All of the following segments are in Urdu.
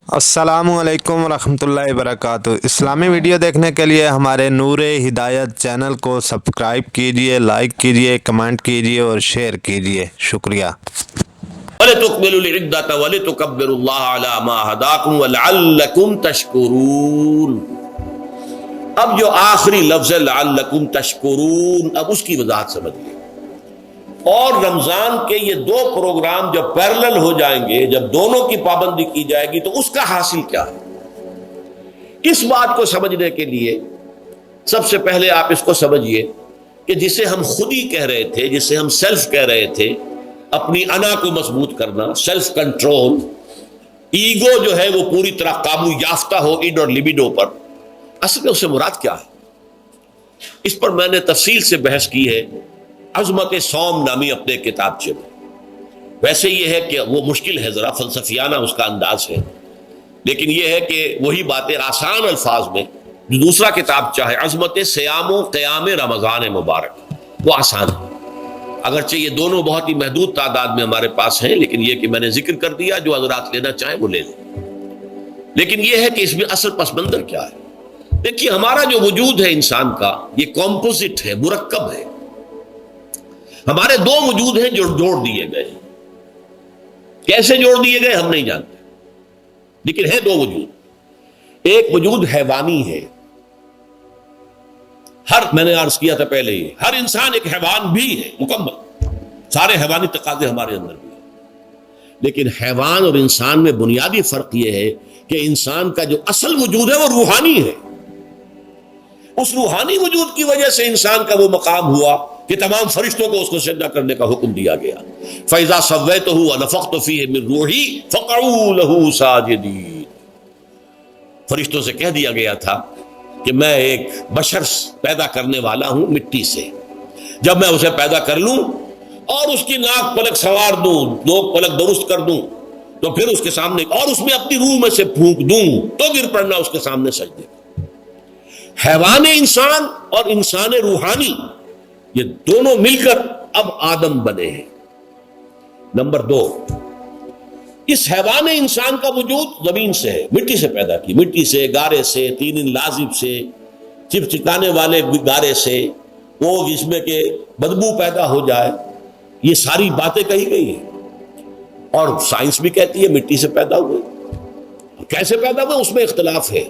السلام علیکم ورحمۃ اللہ وبرکاتہ۔ اسلامی ویڈیو دیکھنے کے لیے ہمارے نور ہدایت چینل کو سبسکرائب کیجیے، لائک کیجیے، کمنٹ کیجیے اور شیئر کیجیے۔ شکریہ۔ وَلِتُكْمِلُوا الْعِدَّةَ وَلِتُكَبِّرُوا اللَّهَ عَلَى مَا هَدَاكُمْ وَلَعَلَّكُمْ تَشْكُرُونَ۔ اب جو آخری لفظ ہے لَعَلَّكُمْ تَشْكُرُونَ، اب اس کی وضاحت سمجھیے۔ اور رمضان کے یہ دو پروگرام جب پیرلل ہو جائیں گے، جب دونوں کی پابندی کی جائے گی، تو اس کا حاصل کیا ہے؟ اس بات کو سمجھنے کے لیے سب سے پہلے آپ اس کو سمجھیے کہ جسے ہم خود ہی کہہ رہے تھے، جسے ہم سیلف کہہ رہے تھے، اپنی انا کو مضبوط کرنا، سیلف کنٹرول، ایگو جو ہے وہ پوری طرح قابو یافتہ ہو اڈ اور لبیڈو پر، اصل میں اس سے مراد کیا ہے؟ اس پر میں نے تفصیل سے بحث کی ہے عظمت صوم نامی اپنے کتابچے میں۔ ویسے یہ ہے کہ وہ مشکل ہے، ذرا فلسفیانہ اس کا انداز ہے، لیکن یہ ہے کہ وہی باتیں آسان الفاظ میں جو دوسرا کتابچہ ہے عظمت سیام و قیام رمضان مبارک، وہ آسان ہے، اگرچہ یہ دونوں بہت ہی محدود تعداد میں ہمارے پاس ہیں، لیکن یہ کہ میں نے ذکر کر دیا، جو حضرات لینا چاہیں وہ لے لیں۔ لیکن یہ ہے کہ اس میں اصل پس منظر کیا ہے؟ دیکھیے، ہمارا جو وجود ہے انسان کا، یہ کمپوزٹ ہے، مرکب ہے۔ ہمارے دو وجود ہیں جو جوڑ دیے گئے، کیسے جوڑ دیے گئے ہم نہیں جانتے، لیکن ہے دو وجود۔ ایک وجود حیوانی ہے، میں نے عرض کیا تھا پہلے ہی، ہر انسان ایک حیوان بھی ہے مکمل، سارے حیوانی تقاضے ہمارے اندر بھی ہیں، لیکن حیوان اور انسان میں بنیادی فرق یہ ہے کہ انسان کا جو اصل وجود ہے وہ روحانی ہے۔ اس روحانی وجود کی وجہ سے انسان کا وہ مقام ہوا کہ تمام فرشتوں کو اس کو سجدہ کرنے کا حکم دیا گیا۔ فَإِذَا سَوَّيْتُهُ وَنَفَخْتُ فِيهِ مِن رُوحِي فَقَعُوا لَهُ سَاجِدِينَ۔ فرشتوں سے کہہ دیا گیا تھا کہ میں ایک بشر پیدا کرنے والا ہوں مٹی سے، جب میں اسے پیدا کر لوں اور اس کی ناک پلک سنوار دوں، دو پلک درست کر دوں، تو پھر اس کے سامنے اور اس میں اپنی روح میں سے پھونک دوں تو گر پڑنا اس کے سامنے سجدے۔ حیوان انسان اور انسان روحانی، یہ دونوں مل کر اب آدم بنے ہیں۔ نمبر دو، اس حیوان انسان کا وجود زمین سے ہے، مٹی سے پیدا کی، مٹی سے، گارے سے، تین لازب سے، چپچکانے والے گارے سے، وہ جس میں کہ بدبو پیدا ہو جائے، یہ ساری باتیں کہی گئی ہیں، اور سائنس بھی کہتی ہے مٹی سے پیدا ہوئے۔ کیسے پیدا ہوئے اس میں اختلاف ہے،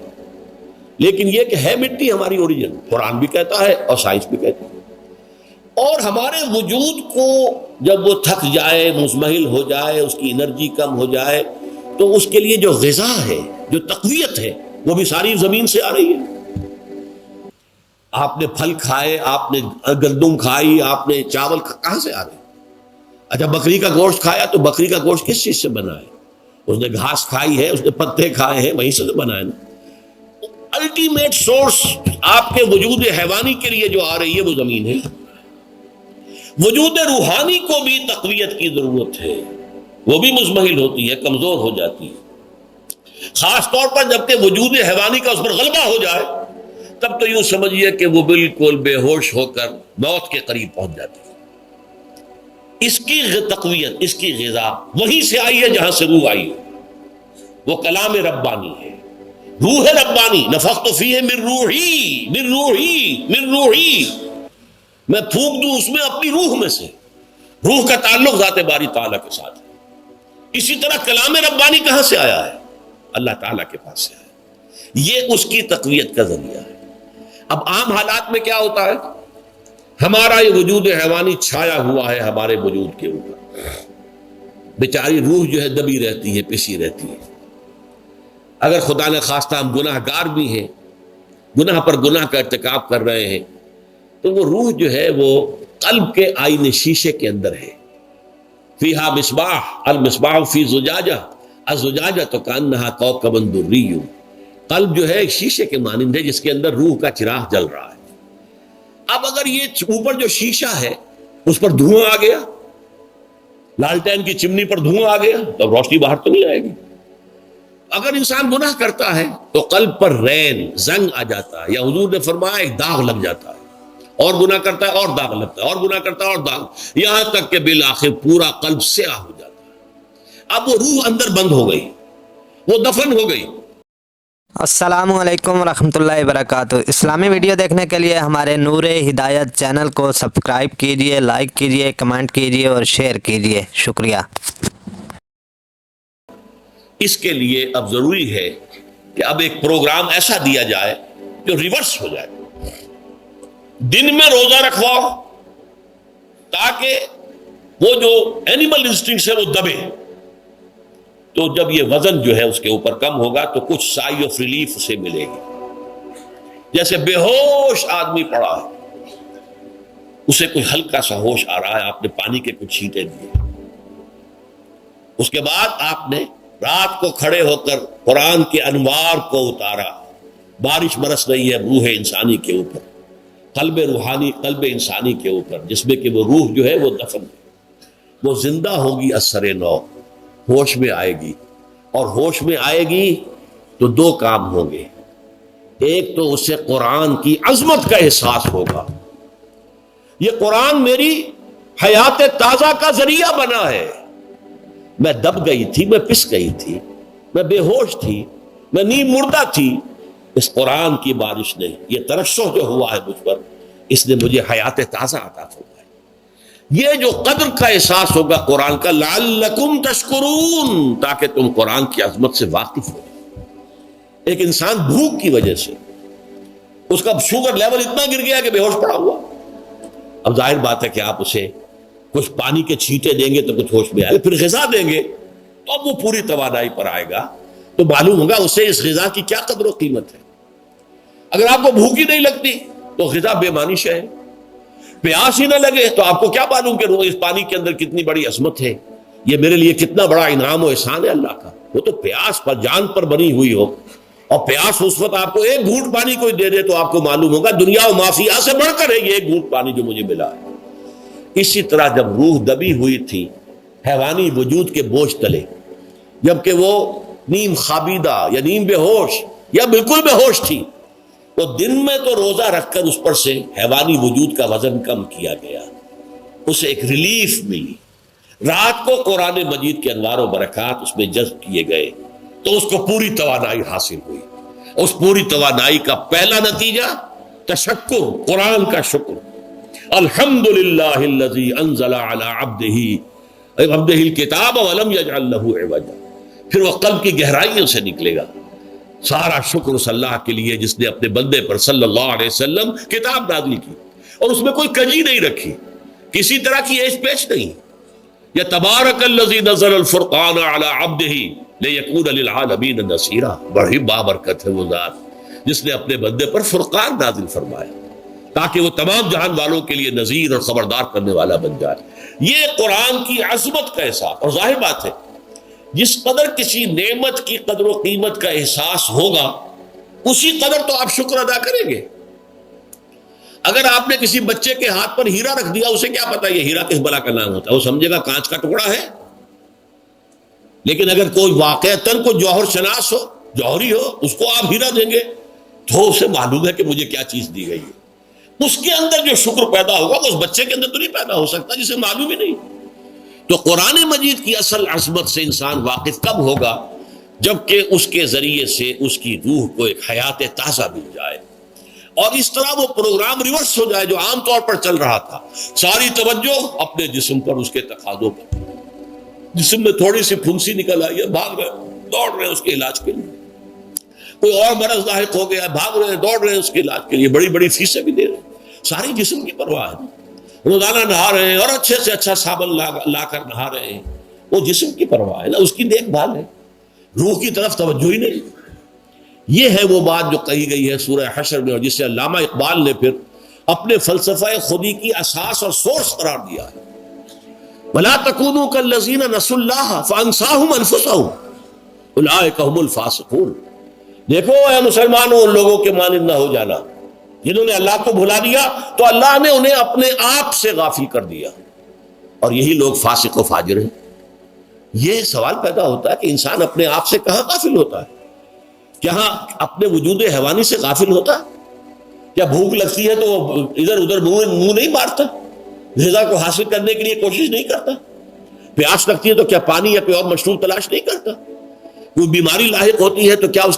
لیکن یہ کہ ہے مٹی ہماری اوریجن، قرآن بھی کہتا ہے اور سائنس بھی کہتی ہے۔ اور ہمارے وجود کو جب وہ تھک جائے، مزمحل ہو جائے، اس کی انرجی کم ہو جائے، تو اس کے لیے جو غذا ہے، جو تقویت ہے، وہ بھی ساری زمین سے آ رہی ہے۔ آپ نے پھل کھائے، آپ نے گندم کھائی، آپ نے چاول کہاں سے آ رہے؟ اچھا، بکری کا گوشت کھایا تو بکری کا گوشت کس چیز سے بنا ہے؟ اس نے گھاس کھائی ہے، اس نے پتے کھائے ہیں، وہیں سے بنا ہے نا۔ الٹیمیٹ سورس آپ کے وجود حیوانی کے لیے جو آ رہی ہے وہ زمین ہے۔ وجود روحانی کو بھی تقویت کی ضرورت ہے، وہ بھی مزمحل ہوتی ہے، کمزور ہو جاتی ہے، خاص طور پر جبکہ وجود حیوانی کا اس پر غلبہ ہو جائے، تب تو یوں سمجھیے کہ وہ بالکل بے ہوش ہو کر موت کے قریب پہنچ جاتی ہے۔ اس کی تقویت، اس کی غذا وہیں سے آئی ہے جہاں سے روح آئی ہے، وہ کلام ربانی ہے، روح ربانی۔ نفخت فیہ من روحی، من روحی، من روحی، میں پھونک دوں اس میں اپنی روح میں سے۔ روح کا تعلق ذات باری تعالیٰ کے ساتھ ہے۔ اسی طرح کلام ربانی کہاں سے آیا ہے؟ اللہ تعالیٰ کے پاس سے آیا ہے، یہ اس کی تقویت کا ذریعہ ہے۔ اب عام حالات میں کیا ہوتا ہے؟ ہمارا یہ وجود حیوانی چھایا ہوا ہے ہمارے وجود کے اوپر، بیچاری روح جو ہے دبی رہتی ہے، پسی رہتی ہے۔ اگر خدا نے خواستہ ہم گناہ گار بھی ہیں، گناہ پر گناہ کا ارتکاب کر رہے ہیں، تو وہ روح جو ہے وہ قلب کے آئینے شیشے کے اندر ہے۔ فیہا مصباح، المصباح فی زجاجہ، الزجاجہ کانہا کوکب دری۔ قلب جو ہے ایک شیشے کے مانند ہے جس کے اندر روح کا چراغ جل رہا ہے۔ اب اگر یہ اوپر جو شیشہ ہے اس پر دھواں آ گیا، لالٹین کی چمنی پر دھواں آ گیا، تو روشنی باہر تو نہیں آئے گی۔ اگر انسان گناہ کرتا ہے تو قلب پر رین، زنگ آ جاتا ہے، یا حضور نے فرمایا ایک داغ لگ جاتا ہے، اور گناہ کرتا ہے اور داغ لگتا ہے، اور گناہ کرتا ہے اور داغ، یہاں تک کہ بالآخر پورا قلب سیاہ ہو جاتا ہے۔ اب وہ روح اندر بند ہو گئی، وہ دفن ہو گئی۔ السلام علیکم ورحمۃ اللہ وبرکاتہ۔ اسلامی ویڈیو دیکھنے کے لیے ہمارے نور ہدایت چینل کو سبسکرائب کیجئے، لائک کیجئے، کمنٹ کیجئے اور شیئر کیجئے۔ شکریہ۔ اس کے لیے اب ضروری ہے کہ اب ایک پروگرام ایسا دیا جائے جو ریورس ہو جائے۔ دن میں روزہ رکھواؤ تاکہ وہ جو اینیمل انسٹنکٹس ہے وہ دبے، تو جب یہ وزن جو ہے اس کے اوپر کم ہوگا تو کچھ سائی آف ریلیف اسے ملے گی۔ جیسے بے ہوش آدمی پڑا ہے، اسے کوئی ہلکا سا ہوش آ رہا ہے، آپ نے پانی کے کچھ چھینٹے دیے، اس کے بعد آپ نے رات کو کھڑے ہو کر قرآن کے انوار کو اتارا، بارش برس رہی ہے روح انسانی کے اوپر، قلب روحانی، قلب انسانی کے اوپر، جس میں کہ وہ روح جو ہے وہ دفن ہے، وہ زندہ ہوگی اثر نو، ہوش میں آئے گی، اور ہوش میں آئے گی تو دو کام ہوں گے۔ ایک تو اسے قرآن کی عظمت کا احساس ہوگا، یہ قرآن میری حیات تازہ کا ذریعہ بنا ہے، میں دب گئی تھی، میں پس گئی تھی، میں بے ہوش تھی، میں نیم مردہ تھی، اس قرآن کی بارش نے، یہ ترشح جو ہوا ہے مجھ پر، اس نے مجھے حیات تازہ عطا فرمائی۔ یہ جو قدر کا احساس ہوگا قرآن کا، لعلکم تشکرون، تاکہ تم قرآن کی عظمت سے واقف ہو۔ ایک انسان بھوک کی وجہ سے اس کا شوگر لیول اتنا گر گیا کہ بے ہوش پڑا ہوا، اب ظاہر بات ہے کہ آپ اسے کچھ پانی کے چھینٹے دیں گے تو کچھ ہوش میں آئے گا، پھر غذا دیں گے تو اب وہ پوری توانائی پر آئے گا، تو معلوم ہوگا اسے اس غذا کی کیا قدر و قیمت ہے۔ اگر آپ کو بھوک ہی نہیں لگتی تو غذا بے معنی شے ہے، پیاس ہی نہ لگے تو آپ کو کیا معلوم کہ اس پانی کے اندر کتنی بڑی عظمت ہے، یہ میرے لیے کتنا بڑا انعام و احسان ہے اللہ کا۔ وہ تو پیاس پر، جان پر بنی ہوئی ہو، اور پیاس اس وقت آپ کو ایک گھونٹ پانی کوئی دے دے تو آپ کو معلوم ہوگا دنیا و مافیا سے بڑھ کر ہے یہ ایک گھونٹ پانی جو مجھے ملا ہے۔ اسی طرح جب روح دبی ہوئی تھی حیوانی وجود کے بوجھ تلے، جبکہ وہ نیم خابیدہ یا نیم بے ہوش یا بالکل بے ہوش تھی، تو دن میں تو روزہ رکھ کر اس پر سے حیوانی وجود کا وزن کم کیا گیا، اسے ایک ریلیف ملی۔ رات کو قرآن مجید کے انوار و برکات اس میں جذب کیے گئے تو اس کو پوری توانائی حاصل ہوئی۔ اس پوری توانائی کا پہلا نتیجہ تشکر، قرآن کا شکر، الحمدللہ الذی انزل علی عبدہ الکتاب ولم یجعل لہ عوجا۔ پھر وہ قلب کی گہرائیوں سے نکلے گا، سارا شکر اس اللہ کے لیے جس نے اپنے بندے پر صلی اللہ علیہ وسلم کتاب نازل کی اور اس میں کوئی کجی نہیں رکھی، کسی طرح کی ایش پیش نہیں۔ یا تبارک الذی نزل الفرقان علی عبدہ لیکون للعالمین نصیرا، بڑی بابرکت ہے وہ ذات جس نے اپنے بندے پر فرقان نازل فرمایا تاکہ وہ تمام جہان والوں کے لیے نذیر اور خبردار کرنے والا بن جائے۔ یہ قرآن کی عظمت کا احساس، اور ظاہر بات ہے جس قدر کسی نعمت کی قدر و قیمت کا احساس ہوگا اسی قدر تو آپ شکر ادا کریں گے۔ اگر آپ نے کسی بچے کے ہاتھ پر ہیرا رکھ دیا، اسے کیا پتا یہ ہیرا کس بلا کا نام ہوتا ہے، وہ سمجھے گا کانچ کا ٹکڑا ہے۔ لیکن اگر کوئی واقعتاً کوئی جوہر شناس ہو، جوہری ہو، اس کو آپ ہیرا دیں گے تو اسے معلوم ہے کہ مجھے کیا چیز دی گئی ہے، اس کے اندر جو شکر پیدا ہوگا وہ اس بچے کے اندر تو نہیں پیدا ہو سکتا جسے معلوم ہی نہیں۔ تو قرآن مجید کی اصل عظمت سے انسان واقف کب ہوگا؟ جبکہ اس کے ذریعے سے اس کی روح کو ایک حیات تازہ مل جائے، اور اس طرح وہ پروگرام ریورس ہو جائے جو عام طور پر چل رہا تھا، ساری توجہ اپنے جسم پر، اس کے تقاضوں پر۔ جسم میں تھوڑی سی پھنسی نکل آئی ہے، بھاگ رہے دوڑ رہے ہیں اس کے علاج کے لیے، کوئی اور مرض لاحق ہو گیا، بھاگ رہے ہیں دوڑ رہے ہیں اس کے علاج کے لیے، بڑی بڑی فیسیں بھی دے رہے ہیں، ساری جسم کی پرواہ ہے، روزانہ نہا رہے ہیں اور اچھے سے اچھا صابن لا کر نہا رہے ہیں، وہ جسم کی پرواہ ہے نا، اس کی دیکھ بھال ہے، روح کی طرف توجہ ہی نہیں۔ یہ ہے وہ بات جو کہی گئی ہے سورہ حشر میں، اور جسے علامہ اقبال نے پھر اپنے فلسفہ خودی کی اساس اور سورس قرار دیا ہے۔ وَلَا تَكُونُوا كَالَّذِينَ نَسُوا اللَّهَ فَأَنسَاهُمْ أَنفُسَهُمْ أُولَٰئِكَ هُمُ الْفَاسِقُونَ۔ دیکھو اے مسلمانوں، ان لوگوں کے مانند نہ ہو جانا جنہوں نے اللہ کو بھلا دیا تو اللہ نے انہیں اپنے آپ سے غافل کر دیا، اور یہی لوگ فاسق و فاجر ہیں۔ یہ سوال پیدا ہوتا ہے کہ انسان اپنے آپ سے کہاں غافل ہوتا ہے؟ کہاں اپنے وجود حیوانی سے غافل ہوتا ہے؟ کیا بھوک لگتی ہے تو ادھر ادھر منہ نہیں مارتا، غذا کو حاصل کرنے کے لیے کوشش نہیں کرتا؟ پیاس لگتی ہے تو کیا پانی یا کوئی اور مشروب تلاش نہیں کرتا؟ کوئی بیماری لاحق ہوتی ہے تو کیا اس